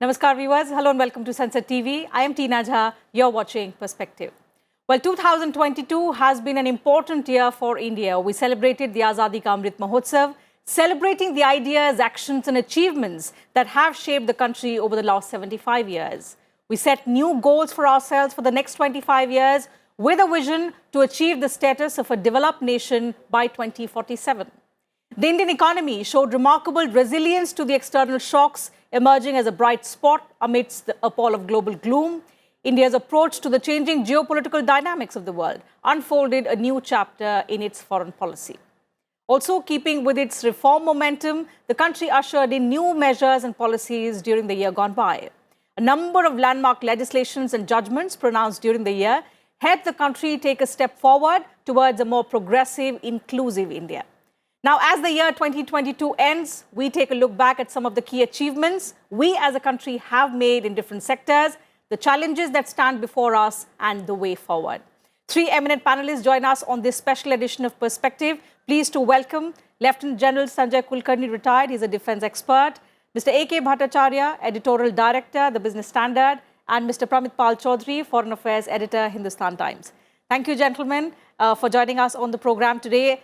Namaskar viewers, hello and welcome to Sansad TV. I am Tina Jha, you're watching Perspective. Well, 2022 has been an important year for India. We celebrated the Azadi ka Amrit Mahotsav, celebrating the ideas, actions and achievements that have shaped the country over the last 75 years. We set new goals for ourselves for the next 25 years with a vision to achieve the status of a developed nation by 2047. The Indian economy showed remarkable resilience to the external shocks, emerging as a bright spot amidst the appall of global gloom. India's approach to the changing geopolitical dynamics of the world unfolded a new chapter in its foreign policy. Also, keeping with its reform momentum, the country ushered in new measures and policies during the year gone by. A number of landmark legislations and judgments pronounced during the year helped the country take a step forward towards a more progressive, inclusive India. Now, as the year 2022 ends, we take a look back at some of the key achievements we as a country have made in different sectors, the challenges that stand before us, and the way forward. Three eminent panelists join us on this special edition of Perspective. Pleased to welcome Lieutenant General Sanjay Kulkarni, retired. He's a defense expert. Mr. A.K. Bhattacharya, Editorial Director, The Business Standard, and Mr. Pramit Pal Chaudhary, Foreign Affairs Editor, Hindustan Times. Thank you, gentlemen, for joining us on the program today.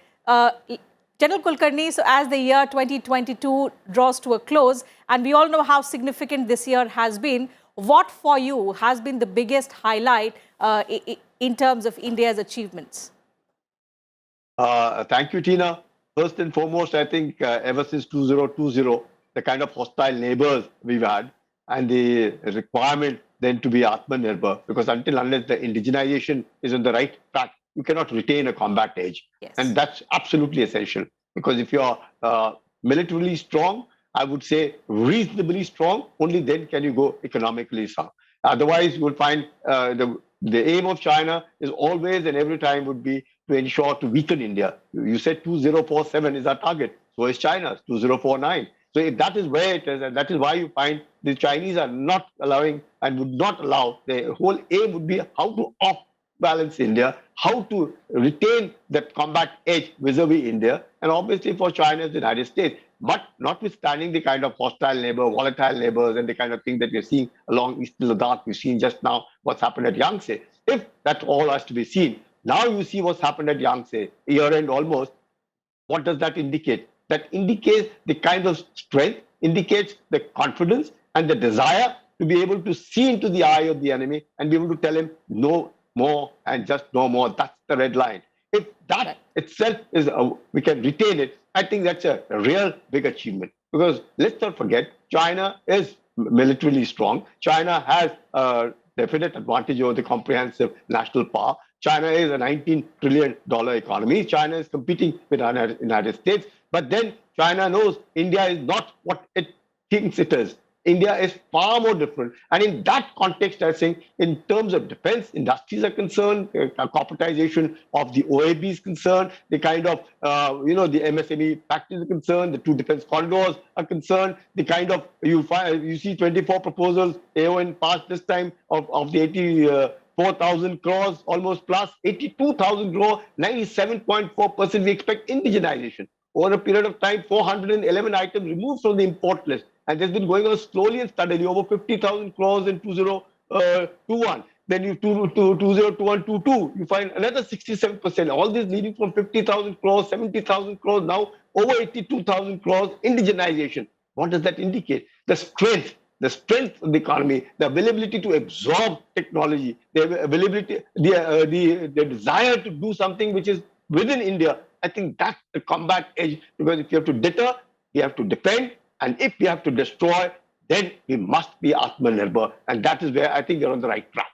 General Kulkarni, so as the year 2022 draws to a close, and we all know how significant this year has been, what for you has been the biggest highlight in terms of India's achievements? Thank you, Tina. First and foremost, I think ever since 2020, the kind of hostile neighbors we've had and the requirement then to be Atmanirbhar, because unless the indigenization is on the right track, you cannot retain a combat edge. Yes. And that's absolutely essential, because if you're militarily strong, I would say reasonably strong, only then can you go economically strong. Otherwise, you will find the aim of China is always and every time would be to ensure to weaken India. You said 2047 is our target. So is China's 2049. So if that is where it is, and that is why you find the Chinese are not allowing and would not allow, the whole aim would be how to balance India, how to retain that combat edge vis-a-vis India, and obviously for China, the United States. But notwithstanding the kind of hostile neighbor, volatile neighbors, and the kind of thing that we're seeing along East Ladakh, we've seen just now what's happened at Yangtze. If that all has to be seen, now you see what's happened at Yangtze, year-end almost. What does that indicate? That indicates the kind of strength, indicates the confidence and the desire to be able to see into the eye of the enemy and be able to tell him no more and just no more. That's the red line. If that itself is, we can retain it, I think that's a real big achievement. Because let's not forget, China is militarily strong. China has a definite advantage over the comprehensive national power. China is a $19 trillion economy. China is competing with the United States. But then China knows India is not what it thinks it is. India is far more different. And in that context, I think, in terms of defense industries are concerned, corporatization of the OAB is concerned, the kind of, the MSME factories are concerned, the two defense corridors are concerned, the kind of, you see 24 proposals, AON passed this time of the 84,000 crores, almost plus 82,000 crore, 97.4% we expect indigenization. Over a period of time, 411 items removed from the import list. And this has been going on slowly and steadily, over 50,000 crores in 2021. Then you 2021, 22, you find another 67%. All this leading from 50,000 crores, 70,000 crores, now over 82,000 crores indigenization. What does that indicate? The strength of the economy, the availability to absorb technology, the availability, the desire to do something which is within India. I think that's the combat edge, because if you have to deter, you have to defend, and if we have to destroy, then we must be Atmanirbhar. And that is where I think we're on the right track.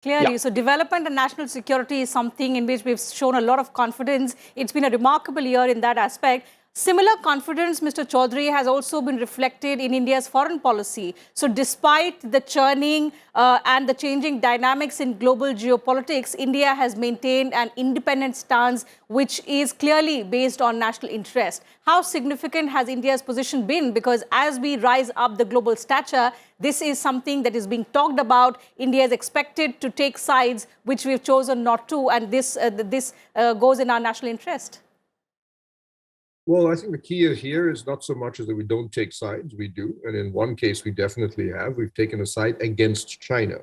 Clearly. Yeah. So development and national security is something in which we've shown a lot of confidence. It's been a remarkable year in that aspect. Similar confidence, Mr. Chaudhary, has also been reflected in India's foreign policy. So despite the churning and the changing dynamics in global geopolitics, India has maintained an independent stance which is clearly based on national interest. How significant has India's position been? Because as we rise up the global stature, this is something that is being talked about. India is expected to take sides, which we've chosen not to, and this goes in our national interest. Well, I think the key here is not so much as that we don't take sides, we do. And in one case, we definitely have. We've taken a side against China.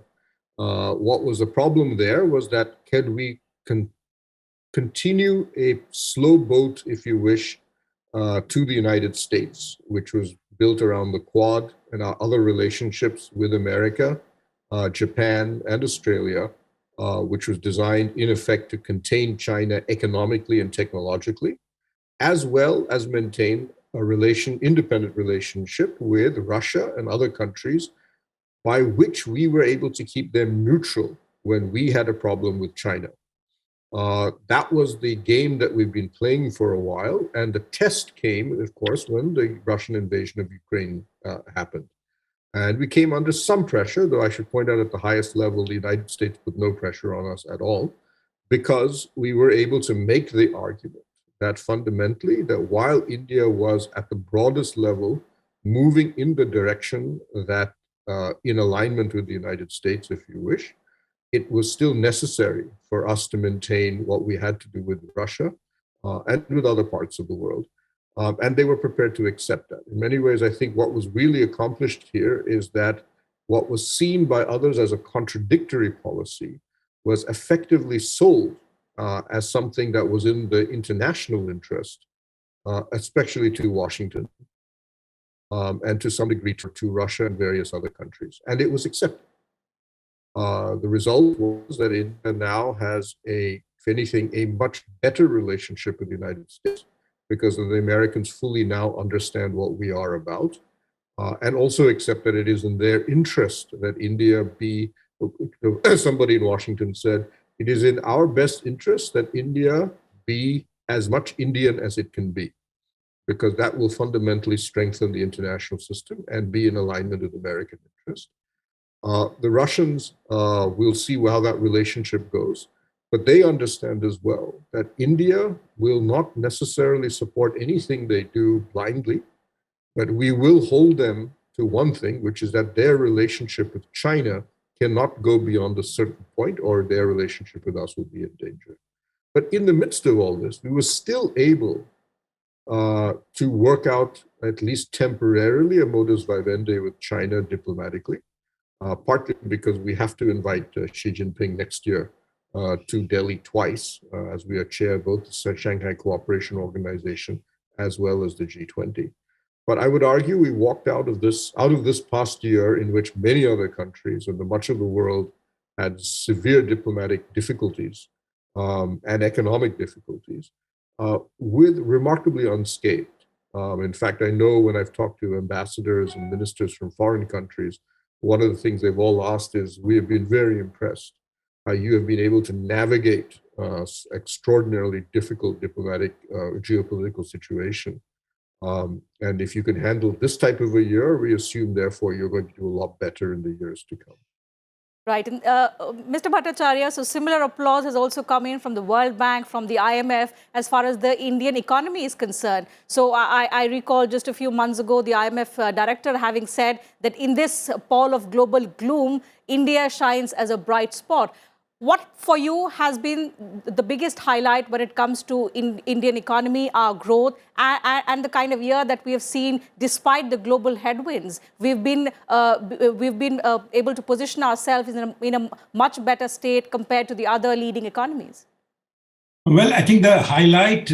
What was the problem there was that can we continue a slow boat, if you wish, to the United States, which was built around the Quad and our other relationships with America, Japan, and Australia, which was designed in effect to contain China economically and technologically, as well as maintain a independent relationship with Russia and other countries, by which we were able to keep them neutral when we had a problem with China. That was the game that we've been playing for a while. And the test came, of course, when the Russian invasion of Ukraine happened. And we came under some pressure, though I should point out at the highest level, the United States put no pressure on us at all, because we were able to make the argument that fundamentally, that while India was at the broadest level moving in the direction that in alignment with the United States, if you wish, it was still necessary for us to maintain what we had to do with Russia and with other parts of the world. And they were prepared to accept that. In many ways, I think what was really accomplished here is that what was seen by others as a contradictory policy was effectively sold as something that was in the international interest, especially to Washington, and to some degree to Russia and various other countries. And it was accepted. The result was that India now has if anything, a much better relationship with the United States, because the Americans fully now understand what we are about, and also accept that it is in their interest that India be, somebody in Washington said, it is in our best interest that India be as much Indian as it can be, because that will fundamentally strengthen the international system and be in alignment with American interest. The Russians will see how that relationship goes, but they understand as well that India will not necessarily support anything they do blindly, but we will hold them to one thing, which is that their relationship with China cannot go beyond a certain point, or their relationship with us will be in danger. But in the midst of all this, we were still able to work out, at least temporarily, a modus vivendi with China diplomatically, partly because we have to invite Xi Jinping next year to Delhi twice, as we are chair of both the Shanghai Cooperation Organization as well as the G20. But I would argue we walked out of this past year, in which many other countries and much of the world had severe diplomatic difficulties and economic difficulties, with remarkably unscathed. In fact, I know when I've talked to ambassadors and ministers from foreign countries, one of the things they've all asked is, we have been very impressed how you have been able to navigate extraordinarily difficult diplomatic geopolitical situation. And if you can handle this type of a year, we assume, therefore, you're going to do a lot better in the years to come. Right. And Mr. Bhattacharya, so similar applause has also come in from the World Bank, from the IMF, as far as the Indian economy is concerned. So I recall just a few months ago, the IMF director having said that in this pall of global gloom, India shines as a bright spot. What for you has been the biggest highlight when it comes to Indian economy, our growth, and the kind of year that we have seen despite the global headwinds? We've been able to position ourselves in a much better state compared to the other leading economies. Well, I think the highlight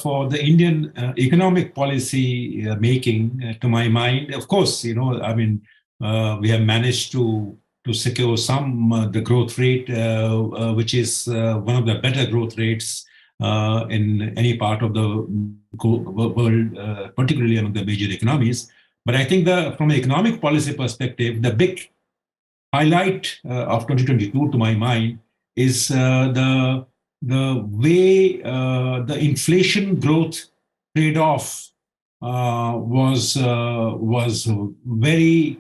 for the Indian economic policy making, to my mind, of course, we have managed to secure the growth rate, which is one of the better growth rates in any part of the world, particularly among the major economies. But I think from an economic policy perspective, the big highlight of 2022, to my mind, is the way the inflation growth trade-off was very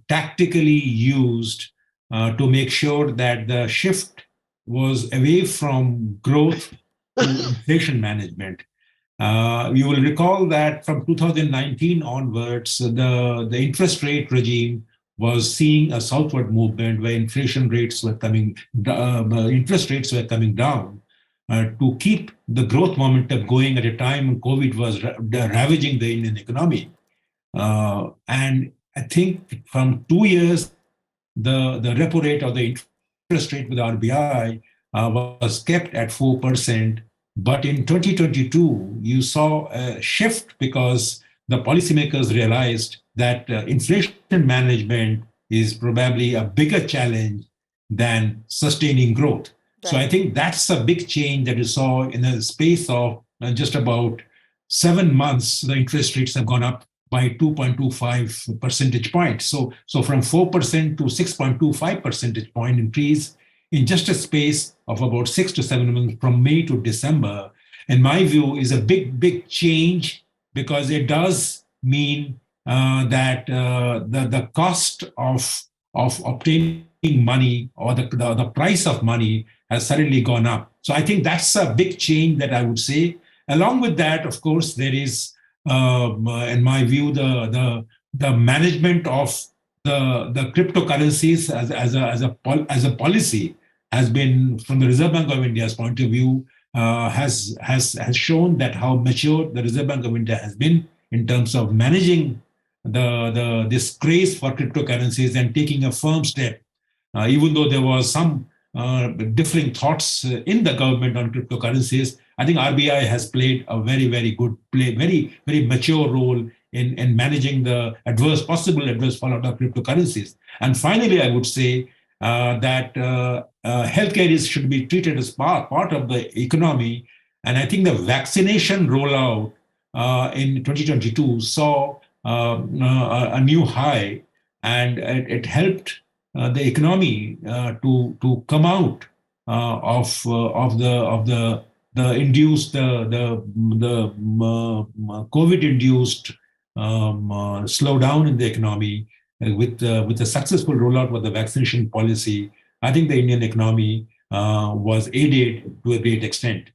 tactically used to make sure that the shift was away from growth to inflation management. You will recall that from 2019 onwards, the interest rate regime was seeing a southward movement where interest rates were coming down. to keep the growth momentum going at a time when COVID was ravaging the Indian economy. And I think from 2 years, the repo rate or the interest rate with RBI was kept at 4%. But in 2022, you saw a shift because the policymakers realized that inflation management is probably a bigger challenge than sustaining growth. Right. So I think that's a big change that you saw in the space of just about 7 months. The interest rates have gone up by 2.25 percentage points. So from 4% to 6.25 percentage point increase in just a space of about 6 to 7 months from May to December, in my view, is a big change, because it does mean that the cost of obtaining money, or the price of money, has suddenly gone up. So I think that's a big change that I would say. Along with that, of course, there is, in my view, the management of the cryptocurrencies as a policy has been, from the Reserve Bank of India's point of view, has shown that how mature the Reserve Bank of India has been in terms of managing this craze for cryptocurrencies and taking a firm step, even though there was some differing thoughts in the government on cryptocurrencies. I think RBI has played a very good very mature role in managing the possible adverse fallout of cryptocurrencies. And finally, I would say that healthcare should be treated as part of the economy. And I think the vaccination rollout in 2022 saw a new high, and it helped the economy to come out of the induced COVID-induced slowdown in the economy. With the successful rollout of the vaccination policy, I think the Indian economy was aided to a great extent.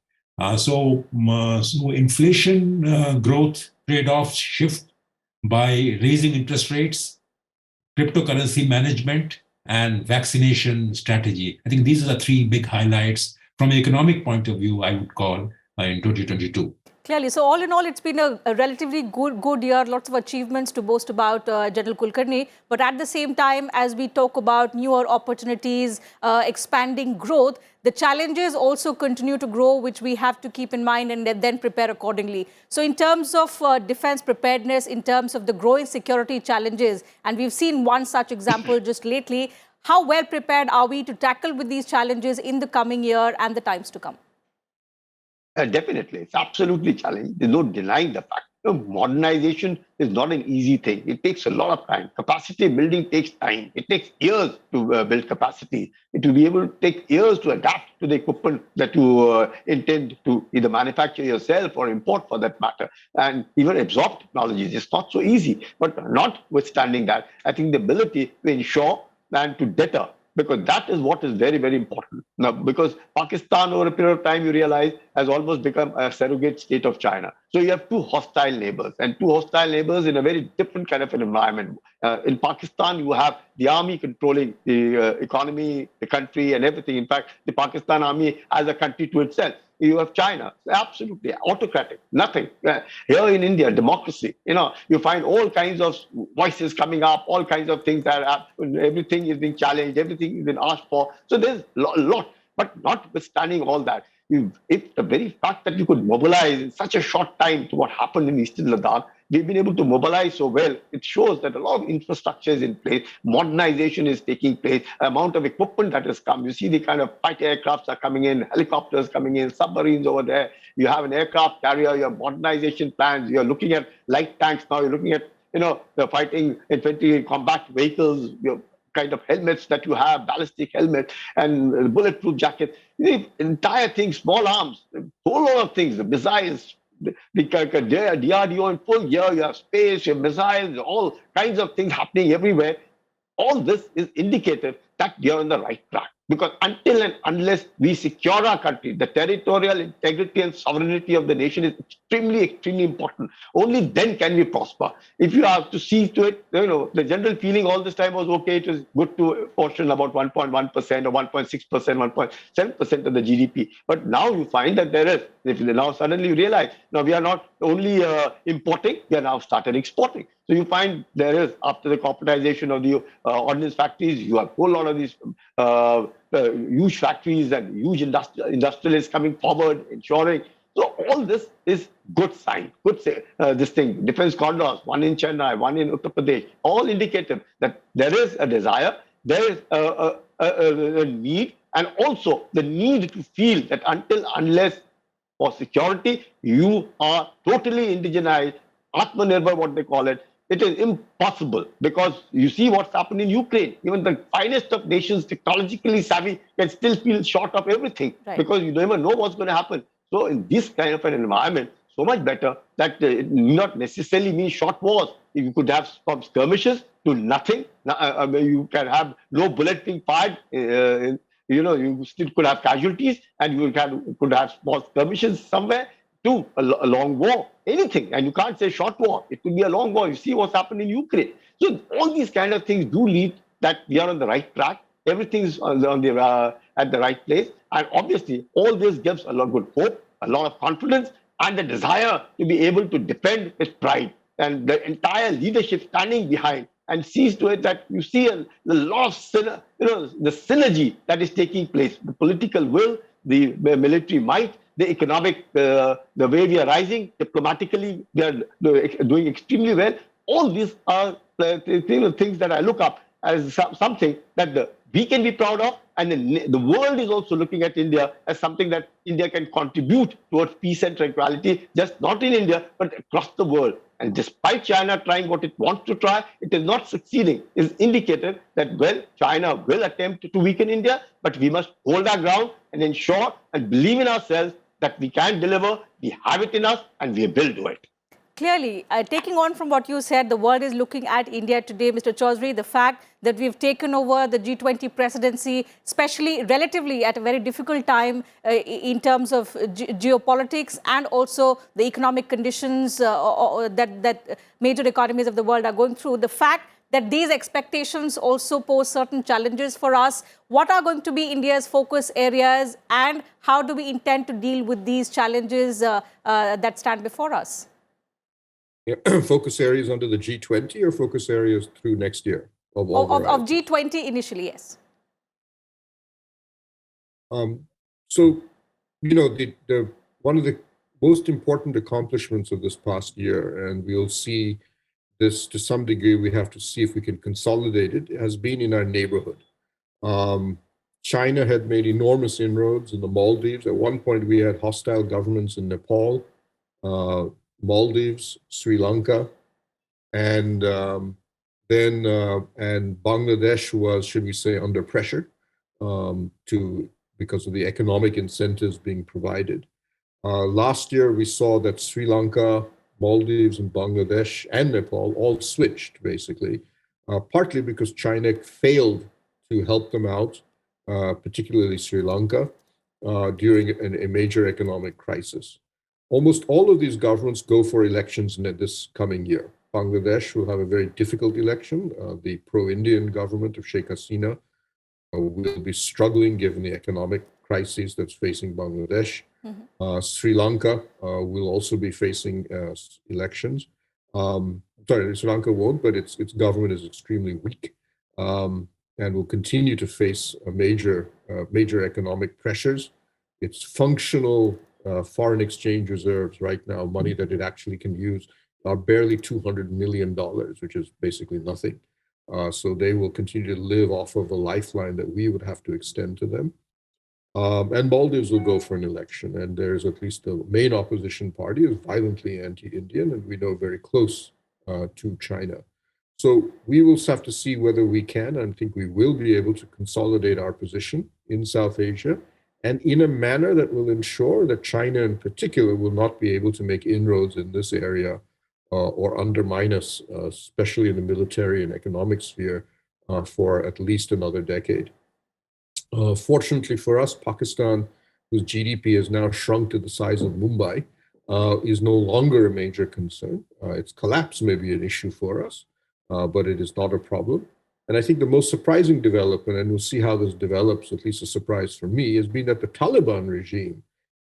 So inflation growth trade-offs shift by raising interest rates, cryptocurrency management, and vaccination strategy. I think these are the three big highlights from an economic point of view, I would call, in 2022. Clearly. So all in all, it's been a relatively good year, lots of achievements to boast about, General Kulkarni. But at the same time, as we talk about newer opportunities, expanding growth, the challenges also continue to grow, which we have to keep in mind and then prepare accordingly. So in terms of defense preparedness, in terms of the growing security challenges, and we've seen one such example just lately, how well prepared are we to tackle with these challenges in the coming year and the times to come? Definitely. It's absolutely challenging. There's no denying the fact. Modernization is not an easy thing. It takes a lot of time. Capacity building takes time. It takes years to build capacity. It will be able to take years to adapt to the equipment that you intend to either manufacture yourself or import, for that matter. And even absorb technologies. It's not so easy. But notwithstanding that, I think the ability to ensure and to deter, because that is what is very important. Now, because Pakistan, over a period of time, you realize, has almost become a surrogate state of China. So you have two hostile neighbors, and two hostile neighbors in a very different kind of an environment. In Pakistan, you have the army controlling the economy, the country, and everything. In fact, the Pakistan army as a country to itself. You have China, absolutely autocratic, nothing. Here in India, democracy, you find all kinds of voices coming up, all kinds of things that happen. Everything is being challenged, everything is being asked for. So there's a lot, but notwithstanding all that, if the very fact that you could mobilize in such a short time to what happened in Eastern Ladakh, we've been able to mobilize so well. It shows that a lot of infrastructure is in place, modernization is taking place, amount of equipment that has come. You see the kind of fighter aircrafts are coming in, helicopters coming in, submarines over there. You have an aircraft carrier, you have modernization plans, you're looking at light tanks now, you're looking at, the fighting infantry combat vehicles, kind of helmets that you have, ballistic helmet and bulletproof jacket. The entire thing, small arms, a whole lot of things, the missiles, the DRDO in full gear, you have space, you have missiles, all kinds of things happening everywhere. All this is indicative that you're on the right track. Because until and unless we secure our country, the territorial integrity and sovereignty of the nation is extremely, extremely important. Only then can we prosper. If you have to see to it, the general feeling all this time was, okay, it was good to portion about 1.1% or 1.6%, 1.7% of the GDP. But now you find that now suddenly you realize, now we are not only importing, we are now started exporting. So you find there is, after the corporatization of the ordnance factories, you have a whole lot of these huge factories and huge industrialists coming forward, ensuring. So all this is good sign, this thing, defense corridors, one in Chennai, one in Uttar Pradesh, all indicative that there is a desire, there is a need, and also the need to feel that unless for security, you are totally indigenized, Atmanirbhar, what they call it. It is impossible, because you see what's happened in Ukraine. Even the finest of nations, technologically savvy, can still feel short of everything, because you never know what's going to happen. So in this kind of an environment, so much better that it need not necessarily mean short wars. If you could have from skirmishes to nothing, you can have no bullet being fired. You still could have casualties, and you could have small skirmishes somewhere, to a long war, anything. And you can't say short war. It could be a long war. You see what's happened in Ukraine. So all these kind of things do lead that we are on the right track. Everything's at the right place. And obviously, all this gives a lot of good hope, a lot of confidence, and the desire to be able to defend its pride. And the entire leadership standing behind and sees to it that you see a lot of the synergy that is taking place, the political will, the military might, the economic, the way we are rising, diplomatically, we are doing extremely well. All these are things that I look up as something that we can be proud of, and the world is also looking at India as something that India can contribute towards peace and tranquility, just not in India, but across the world. And despite China trying what it wants to try, it is not succeeding. It's indicative that, well, China will attempt to weaken India, but we must hold our ground and ensure and believe in ourselves that we can deliver, we have it in us, and we will do it. Clearly, taking on from what you said, the world is looking at India today, Mr. Chaudhary. The fact that we've taken over the G20 presidency, especially relatively at a very difficult time in terms of geopolitics and also the economic conditions that major economies of the world are going through. The fact that these expectations also pose certain challenges for us. What are going to be India's focus areas, and how do we intend to deal with these challenges that stand before us? Focus areas under the G20 or focus areas through next year? Of G20 initially, yes. So, one of the most important accomplishments of this past year, and we'll see this to some degree, we have to see if we can consolidate it, has been in our neighborhood. China had made enormous inroads in the Maldives. At one point, we had hostile governments in Nepal, Maldives, Sri Lanka, and Bangladesh was, should we say, under pressure because of the economic incentives being provided. Last year, we saw that Sri Lanka, Maldives, and Bangladesh and Nepal all switched, basically, partly because China failed to help them out, particularly Sri Lanka, during a major economic crisis. Almost all of these governments go for elections in this coming year. Bangladesh will have a very difficult election. The pro-Indian government of Sheikh Hasina will be struggling given the economic crisis that's facing Bangladesh. Sri Lanka will also be facing elections. Sri Lanka won't, but its government is extremely weak and will continue to face major economic pressures. Its functional foreign exchange reserves right now, money that it actually can use, are barely $200 million, which is basically nothing. So they will continue to live off of a lifeline that we would have to extend to them. And Maldives will go for an election, and there's at least the main opposition party is violently anti-Indian, and we know very close to China. So we will have to see whether we can, and I think we will be able to consolidate our position in South Asia, and in a manner that will ensure that China in particular will not be able to make inroads in this area or undermine us, especially in the military and economic sphere, for at least another decade. Fortunately for us, Pakistan, whose GDP has now shrunk to the size of Mumbai, is no longer a major concern. Its collapse may be an issue for us, but it is not a problem. And I think the most surprising development, and we'll see how this develops, at least a surprise for me, has been that the Taliban regime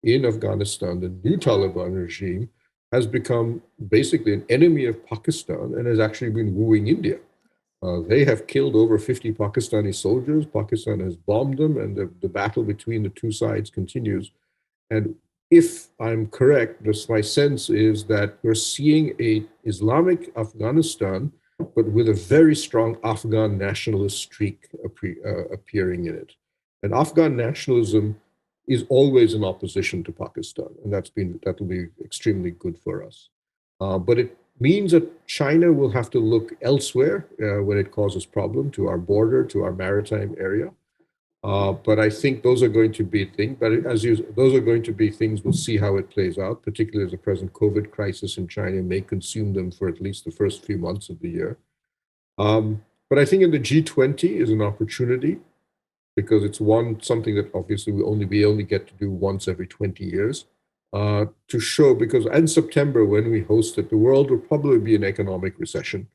in Afghanistan, the new Taliban regime, has become basically an enemy of Pakistan and has actually been wooing India. They have killed over 50 Pakistani soldiers. Pakistan has bombed them, and the battle between the two sides continues. And if I'm correct, just my sense is that we're seeing a Islamic Afghanistan, but with a very strong Afghan nationalist streak appearing in it. And Afghan nationalism is always in opposition to Pakistan, and that will be extremely good for us. But it means that China will have to look elsewhere when it causes problem to our border, to our maritime area. But I think those are going to be things. But those are going to be things. We'll see how it plays out, particularly as the present COVID crisis in China may consume them for at least the first few months of the year. But I think in the G20 is an opportunity because it's something that obviously we only get to do once every 20 years. To show, because in September, when we host it, the world will probably be in economic recession,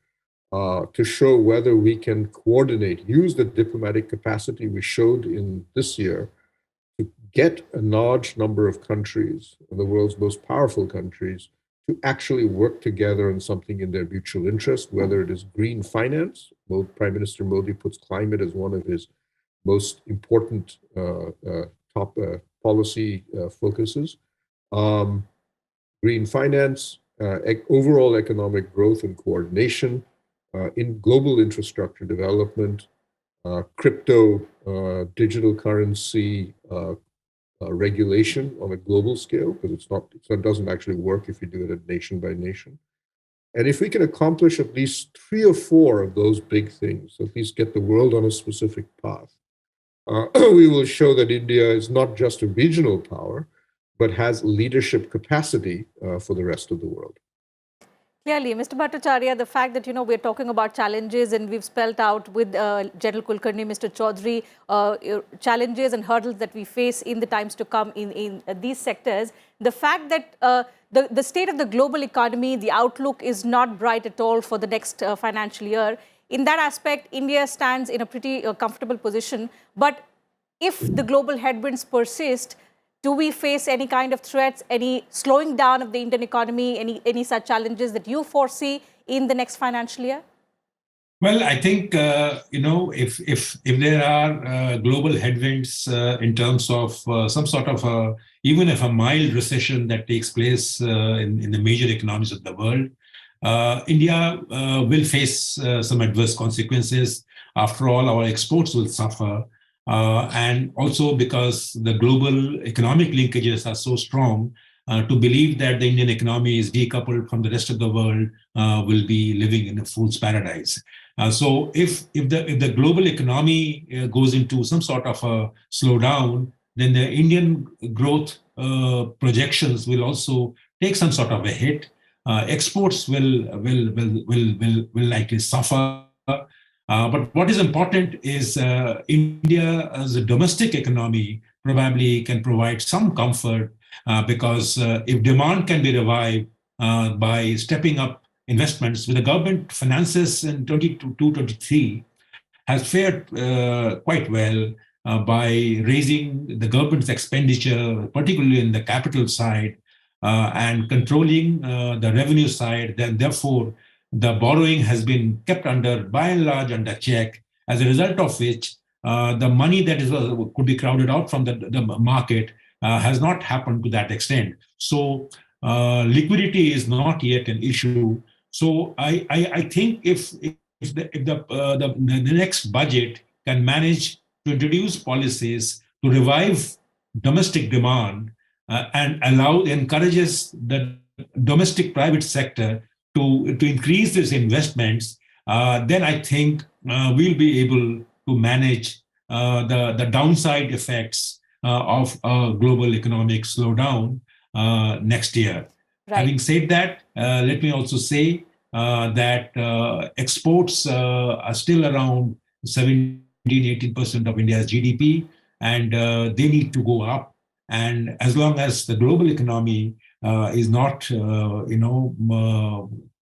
to show whether we can coordinate, use the diplomatic capacity we showed in this year to get a large number of countries, the world's most powerful countries, to actually work together on something in their mutual interest, whether it is green finance. Prime Minister Modi puts climate as one of his most important top policy focuses. Green finance, overall economic growth and coordination, in global infrastructure development, crypto, digital currency regulation on a global scale, because it doesn't actually work if you do it at nation by nation. And if we can accomplish at least 3 or 4 of those big things, at least get the world on a specific path, we will show that India is not just a regional power, but has leadership capacity for the rest of the world. Clearly, Mr. Bhattacharya, the fact that, we're talking about challenges and we've spelled out with General Kulkarni, Mr. Chaudhary, challenges and hurdles that we face in the times to come in these sectors, the fact that the state of the global economy, the outlook is not bright at all for the next financial year. In that aspect, India stands in a pretty comfortable position. But if the global headwinds persist, do we face any kind of threats, any slowing down of the Indian economy, any such challenges that you foresee in the next financial year? Well, I think, if there are global headwinds in terms of some sort of even if a mild recession that takes place in the major economies of the world, India will face some adverse consequences. After all, our exports will suffer. And also because the global economic linkages are so strong, to believe that the Indian economy is decoupled from the rest of the world will be living in a fool's paradise. So if the global economy goes into some sort of a slowdown, then the Indian growth projections will also take some sort of a hit. Exports will likely suffer. But what is important is India as a domestic economy probably can provide some comfort because if demand can be revived by stepping up investments, with the government finances in 22-23 has fared quite well by raising the government's expenditure, particularly in the capital side, and controlling the revenue side. Then therefore, the borrowing has been kept by and large under check, as a result of which the money that could be crowded out from the market has not happened to that extent. So liquidity is not yet an issue. So I think if the next budget can manage to introduce policies to revive domestic demand and encourages the domestic private sector to increase its investments, then I think we'll be able to manage the downside effects of a global economic slowdown next year. Right. Having said that, let me also say that exports are still around 17-18% of India's GDP. and they need to go up. And as long as the global economy is not,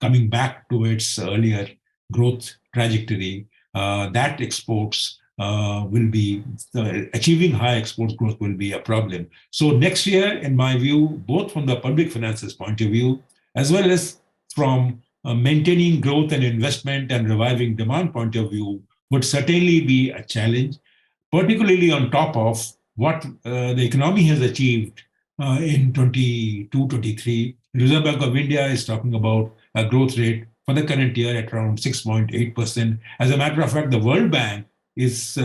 coming back to its earlier growth trajectory, that exports will be achieving high export growth will be a problem. So next year, in my view, both from the public finances point of view, as well as from maintaining growth and investment and reviving demand point of view, would certainly be a challenge, particularly on top of what the economy has achieved in 22-23. Reserve Bank of India is talking about a growth rate for the current year at around 6.8%. As a matter of fact, the World Bank is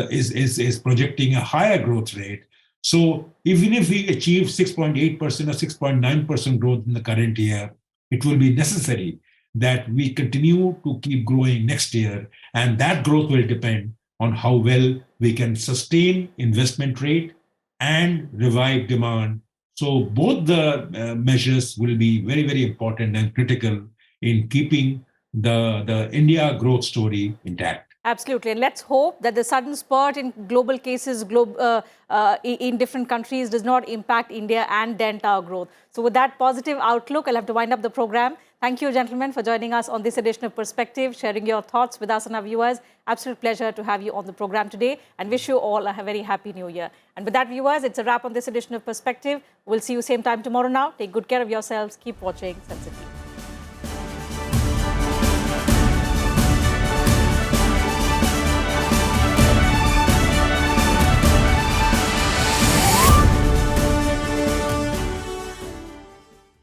projecting a higher growth rate. So even if we achieve 6.8% or 6.9% growth in the current year, it will be necessary that we continue to keep growing next year. And that growth will depend on how well we can sustain investment rate and revive demand. So both the measures will be very, very important and critical in keeping the India growth story intact. Absolutely. And let's hope that the sudden spurt in global cases in different countries does not impact India and dent our growth. So with that positive outlook, I'll have to wind up the program. Thank you, gentlemen, for joining us on this edition of Perspective, sharing your thoughts with us and our viewers. Absolute pleasure to have you on the program today, and wish you all a very happy new year. And with that, viewers, it's a wrap on this edition of Perspective. We'll see you same time tomorrow now. Take good care of yourselves. Keep watching Sansad.